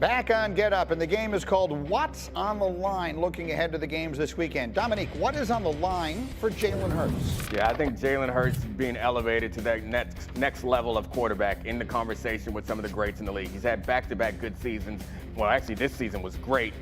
Back on Get Up, and the game is called What's on the Line, looking ahead to the games this weekend. Dominique, what is on the line for Jalen Hurts? Yeah, I think Jalen Hurts being elevated to that next level of quarterback in the conversation with some of the greats in the league. He's had back-to-back good seasons. Well, actually, this season was great.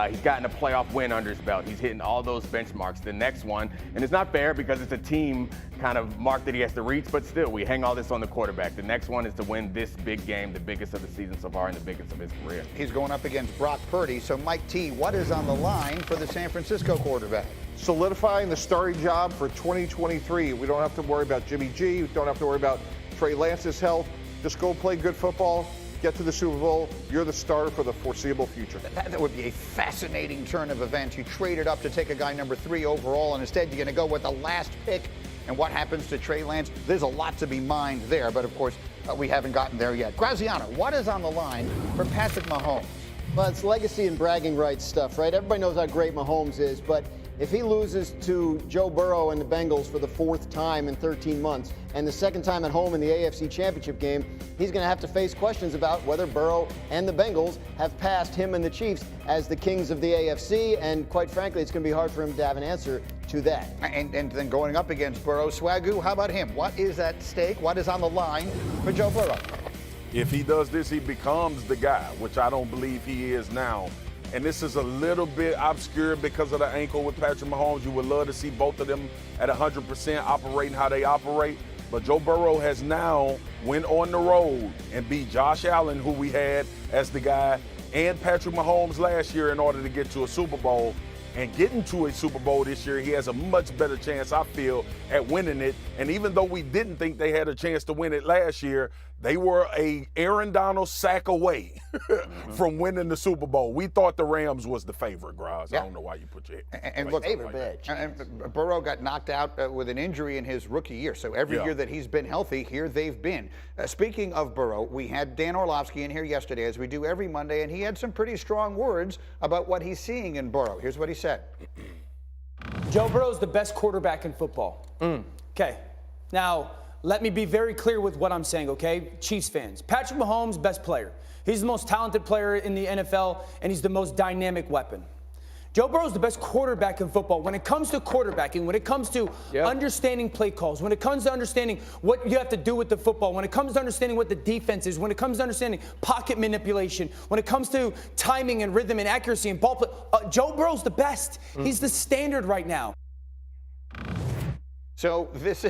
He's gotten a playoff win under his belt. He's hitting all those benchmarks. The next one, and it's not fair because it's a team kind of mark that he has to reach, but still, we hang all this on the quarterback. The next one is to win this big game, the biggest of the season so far and the biggest of his career. He's going up against Brock Purdy. So, Mike T, what is on the line for the San Francisco quarterback? Solidifying the starting job for 2023. We don't have to worry about Jimmy G. We don't have to worry about Trey Lance's health. Just go play good football. Get to the Super Bowl, you're the starter for the foreseeable future. That would be a fascinating turn of events. You traded up to take a guy number 3 overall, and instead you're going to go with the last pick. And what happens to Trey Lance? There's a lot to be mined there, but of course, we haven't gotten there yet. Graziano, what is on the line for Patrick Mahomes? Well, it's legacy and bragging rights stuff, right? Everybody knows how great Mahomes is, but if he loses to Joe Burrow and the Bengals for the 4th time in 13 months, and the 2nd time at home in the AFC Championship game, he's going to have to face questions about whether Burrow and the Bengals have passed him and the Chiefs as the kings of the AFC, and quite frankly, it's going to be hard for him to have an answer to that. And then going up against Burrow, Swagoo, how about him? What is at stake? What is on the line for Joe Burrow? If he does this, he becomes the guy, which I don't believe he is now. And this is a little bit obscure because of the ankle with Patrick Mahomes. You would love to see both of them at 100% operating how they operate. But Joe Burrow has now went on the road and beat Josh Allen, who we had as the guy, and Patrick Mahomes last year in order to get to a Super Bowl. And getting to a Super Bowl this year, he has a much better chance, I feel, at winning it. And even though we didn't think they had a chance to win it last year, they were a Aaron Donald sack away from winning the Super Bowl. We thought the Rams was the favorite, Graz. Yeah. I don't know why you put your and look, favorite bitch. And Burrow got knocked out with an injury in his rookie year. So every year that he's been healthy, here they've been. Speaking of Burrow, we had Dan Orlovsky in here yesterday, as we do every Monday, and he had some pretty strong words about what he's seeing in Burrow. Here's what he said. Joe Burrow's the best quarterback in football. Okay. Now, let me be very clear with what I'm saying, okay? Chiefs fans. Patrick Mahomes, best player. He's the most talented player in the NFL, and he's the most dynamic weapon. Joe Burrow's the best quarterback in football. When it comes to quarterbacking, when it comes to understanding play calls, when it comes to understanding what you have to do with the football, when it comes to understanding what the defense is, when it comes to understanding pocket manipulation, when it comes to timing and rhythm and accuracy and ball play, Joe Burrow's the best. He's the standard right now. So this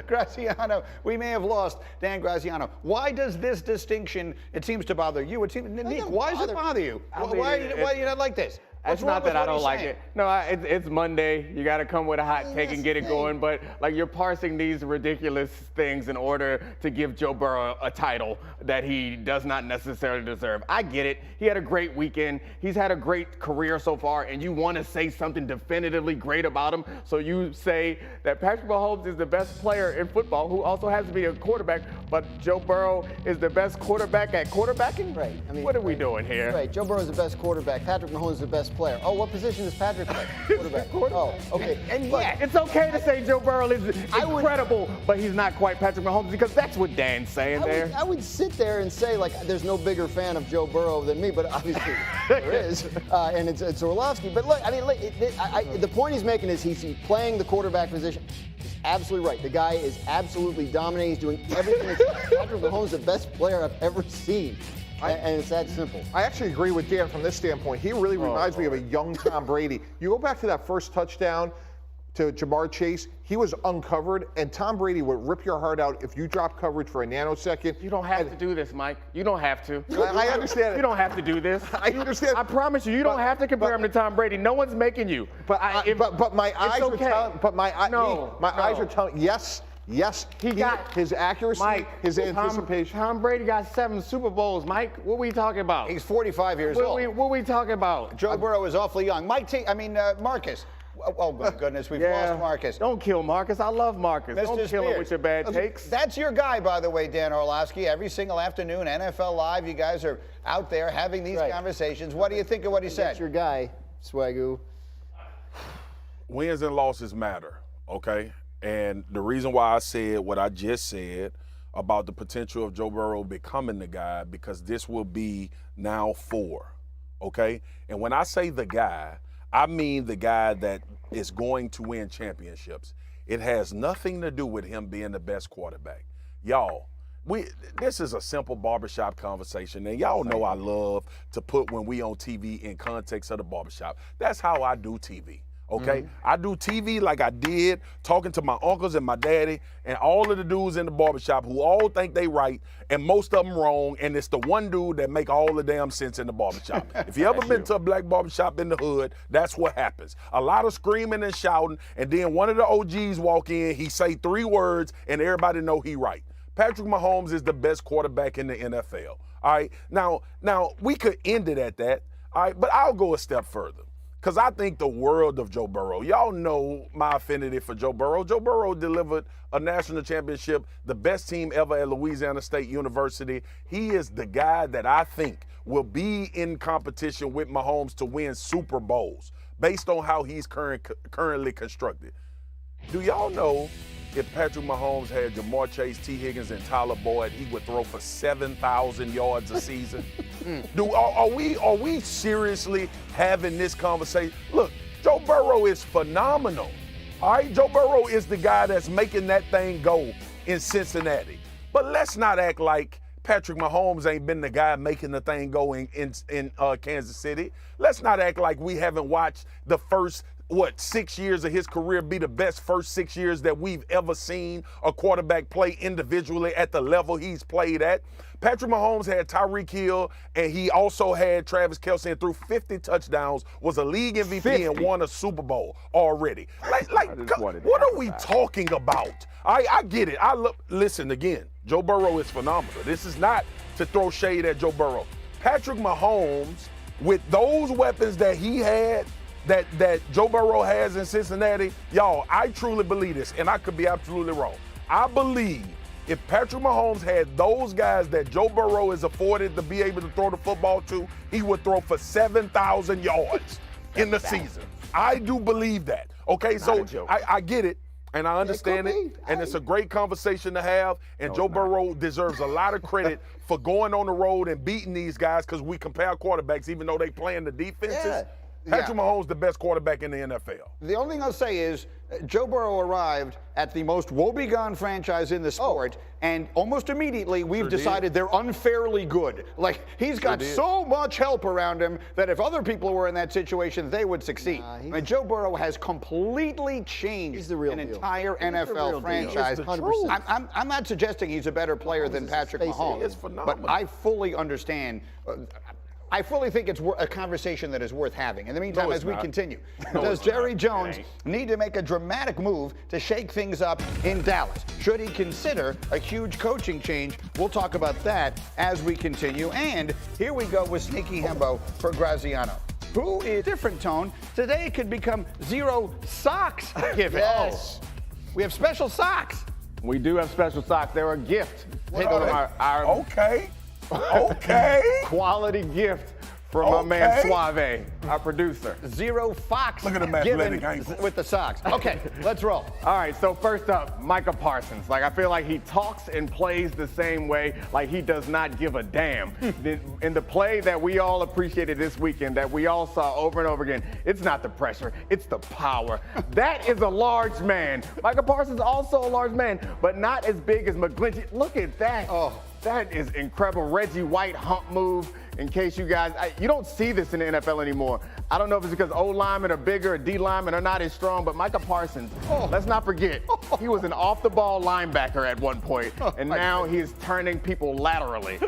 Graziano, we may have lost Dan Graziano. Why does this distinction, it seems to bother you? It seems, Nick, why does it bother you? Why do you not like this? It's not that I don't like it. No, it's Monday. You got to come with a hot take and get it going. But like you're parsing these ridiculous things in order to give Joe Burrow a title that he does not necessarily deserve. I get it. He had a great weekend. He's had a great career so far, and you want to say something definitively great about him. So you say that Patrick Mahomes is the best player in football, who also has to be a quarterback, but Joe Burrow is the best quarterback at quarterbacking? Right. I mean, what are we doing here? Right. Joe Burrow's the best quarterback. Patrick Mahomes is the best player. Oh, what position does Patrick play? Quarterback. Oh, okay. And yet, it's okay to say Joe Burrow is incredible, but he's not quite Patrick Mahomes, because that's what Dan's saying there. I would sit there and say, like, there's no bigger fan of Joe Burrow than me, but obviously there is, and it's Orlovsky. But look, I mean, the point he's making is he's playing the quarterback position. He's absolutely right. The guy is absolutely dominating. He's doing everything. Patrick Mahomes is the best player I've ever seen. And it's that simple. I actually agree with Dan from this standpoint. He really reminds me of a young Tom Brady. You go back to that first touchdown to Jamar Chase, he was uncovered, and Tom Brady would rip your heart out if you drop coverage for a nanosecond. You don't have to do this, Mike. You don't have to. I understand. You don't have to do this. I understand. I promise you, you don't have to compare him to Tom Brady. No one's making you. But my eyes are telling. But my eyes are telling. Yes, he got his accuracy, Mike, his anticipation. Tom Brady got 7 Super Bowls, Mike. What are we talking about? He's 45 years old. What are we talking about? Joe Burrow is awfully young. Marcus. Oh, my goodness, we've lost Marcus. Don't kill Marcus. I love Marcus. Mr. Don't kill him with your bad takes. That's your guy, by the way, Dan Orlovsky. Every single afternoon, NFL Live, you guys are out there having these conversations. What do you think of what he said? That's your guy, Swagoo. Wins and losses matter, okay? And the reason why I said what I just said about the potential of Joe Burrow becoming the guy because this will be now 4, okay? And when I say the guy, I mean the guy that is going to win championships. It has nothing to do with him being the best quarterback. Y'all, this is a simple barbershop conversation, and y'all know I love to put when we on TV in context of the barbershop. That's how I do TV. Okay, I do TV like I did, talking to my uncles and my daddy and all of the dudes in the barbershop who all think they right and most of them wrong, and it's the one dude that make all the damn sense in the barbershop. If you ever been to a black barbershop in the hood, that's what happens. A lot of screaming and shouting, and then one of the OGs walk in, he say 3 words, and everybody know he right. Patrick Mahomes is the best quarterback in the NFL. All right, now we could end it at that. All right, but I'll go a step further. Because I think the world of Joe Burrow. Y'all know my affinity for Joe Burrow. Joe Burrow delivered a national championship, the best team ever at Louisiana State University. He is the guy that I think will be in competition with Mahomes to win Super Bowls based on how he's currently constructed. Do y'all know if Patrick Mahomes had Jamar Chase, T. Higgins, and Tyler Boyd, he would throw for 7,000 yards a season? Are we seriously having this conversation? Look, Joe Burrow is phenomenal. All right, Joe Burrow is the guy that's making that thing go in Cincinnati. But let's not act like Patrick Mahomes ain't been the guy making the thing go in Kansas City. Let's not act like we haven't watched the first 6 years of his career be the best first 6 years that we've ever seen a quarterback play individually at the level he's played at. Patrick Mahomes had Tyreek Hill, and he also had Travis Kelce and threw 50 touchdowns, was a league MVP 50. And won a Super Bowl already. What are we talking about? I get it. Listen again, Joe Burrow is phenomenal. This is not to throw shade at Joe Burrow. Patrick Mahomes, with those weapons that he had, that Joe Burrow has in Cincinnati, y'all, I truly believe this, and I could be absolutely wrong. I believe if Patrick Mahomes had those guys that Joe Burrow is afforded to be able to throw the football to, he would throw for 7,000 yards in the season. I do believe that. Okay, so I get it, and I understand it, and it's a great conversation to have, and Joe Burrow deserves a lot of credit for going on the road and beating these guys because we compare quarterbacks even though they playing the defenses. Yeah. Patrick Mahomes, the best quarterback in the NFL. The only thing I'll say is Joe Burrow arrived at the most woebegone franchise in the sport, and almost immediately we've decided they're unfairly good. Like, he's got so much help around him that if other people were in that situation, they would succeed. Joe Burrow has completely changed an entire NFL franchise. I'm not suggesting he's a better player than Patrick Mahomes, but I fully understand. I fully think it's a conversation that is worth having. In the meantime, as we continue, does Jerry Jones need to make a dramatic move to shake things up in Dallas? Should he consider a huge coaching change? We'll talk about that as we continue. And here we go with Sneaky Hembo for Graziano, who is different tone. Today it could become zero socks giving. Yes. We have special socks. We do have special socks. They're a gift. Okay. Quality gift from my man Suave, our producer. Zero Fox. Look at the athletic ankle with the socks. Okay, let's roll. All right, so first up, Micah Parsons. Like, I feel like he talks and plays the same way, like he does not give a damn. In the play that we all appreciated this weekend, that we all saw over and over again, it's not the pressure, it's the power. That is a large man. Micah Parsons is also a large man, but not as big as McGlinchey. Look at that. Oh. That is incredible. Reggie White hump move. In case you guys, you don't see this in the NFL anymore. I don't know if it's because O linemen are bigger or D linemen are not as strong, but Micah Parsons, let's not forget, he was an off-the-ball linebacker at one point, and now he is turning people laterally.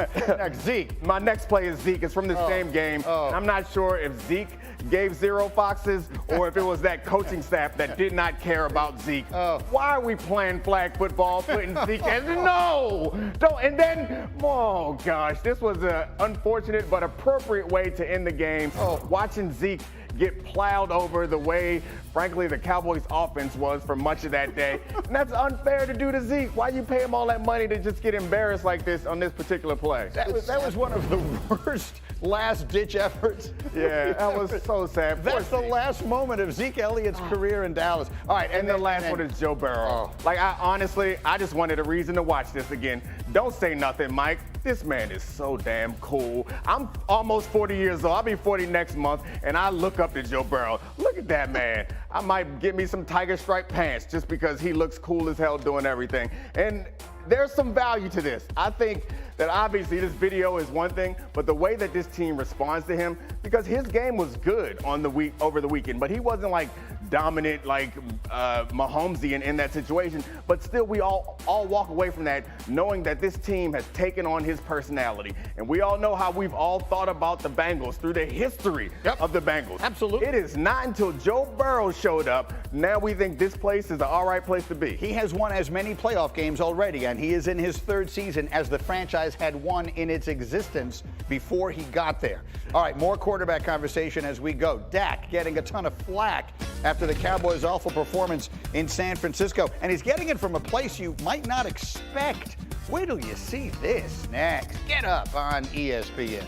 Next, Zeke. My next play is Zeke. It's from the same game. I'm not sure if Zeke gave zero foxes or if it was that coaching staff that did not care about Zeke. Why are we playing flag football, putting Zeke as no? Don't. And then, oh gosh, this was an unfortunate but appropriate way to end the game. Watching Zeke get plowed over the way, frankly, the Cowboys offense was for much of that day. And that's unfair to do to Zeke. Why you pay him all that money to just get embarrassed like this on this particular play? That was one of the worst last-ditch efforts. Yeah, that was so sad. That's the last moment of Zeke Elliott's career in Dallas. All right, And the last one is Joe Burrow. Like, I just wanted a reason to watch this again. Don't say nothing, Mike. This man is so damn cool. I'm almost 40 years old. I'll be 40 next month, and I look up to Joe Burrow. Look at that man. I might get me some tiger stripe pants just because he looks cool as hell doing everything. And there's some value to this. I think that obviously this video is one thing, but the way that this team responds to him, because his game was good over the weekend, but he wasn't like dominant like Mahomesian in that situation. But still, we all walk away from that knowing that this team has taken on his personality. And we all know how we've all thought about the Bengals through the history of the Bengals. Absolutely. It is not until Joe Burrow showed up, now we think this place is the all right place to be. He has won as many playoff games already, and he is in his third season as the franchise had won in its existence before he got there. All right, more quarterback conversation as we go. Dak getting a ton of flack after the Cowboys' awful performance in San Francisco, and he's getting it from a place you might not expect. Wait till you see this next. Get up on ESPN.